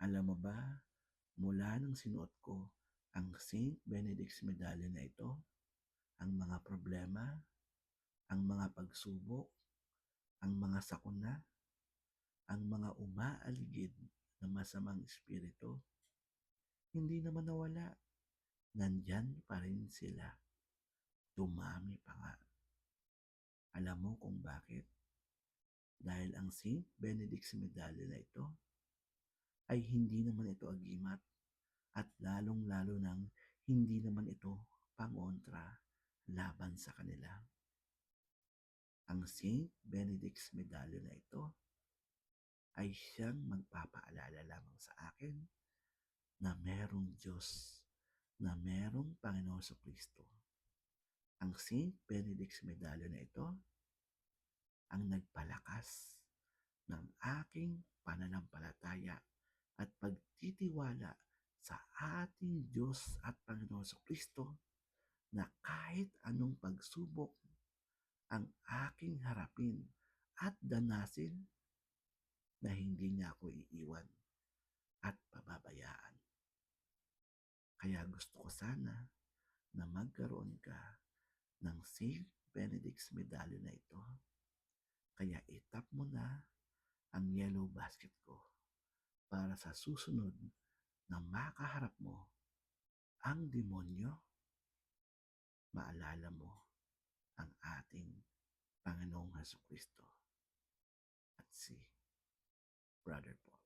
Alam mo ba, mula nang sinuot ko ang Saint Benedict's medallion na ito, ang mga problema, ang mga pagsubok, ang mga sakuna, ang mga umaaligid na masamang espiritu, hindi naman nawala. Nandyan pa rin sila. Dumami pa nga. Alam mo kung bakit? Dahil ang Saint Benedict's medallion na ito ay hindi naman ito agimat at lalong-lalo nang hindi naman ito pangontra laban sa kanila. Ang Saint Benedict's medallion na ito ay siyang magpapaalala lamang sa akin na merong Diyos, na merong Panginoon Kristo. Ang Saint Benedict's medallion na ito ang nagpalakas ng aking pananampalataya at pagtitiwala sa ating Diyos at Panginoon Kristo na kahit anong pagsubok ang aking harapin at danasin, na hindi niya ako iiwan at pababayaan. Kaya gusto ko sana na magkaroon ka ng Saint Benedict's medallion na ito. Kaya itap mo na ang yellow basket ko para sa susunod na makaharap mo ang demonyo, maalala mo ang ating Panginoong Hesukristo at si Brother Paul.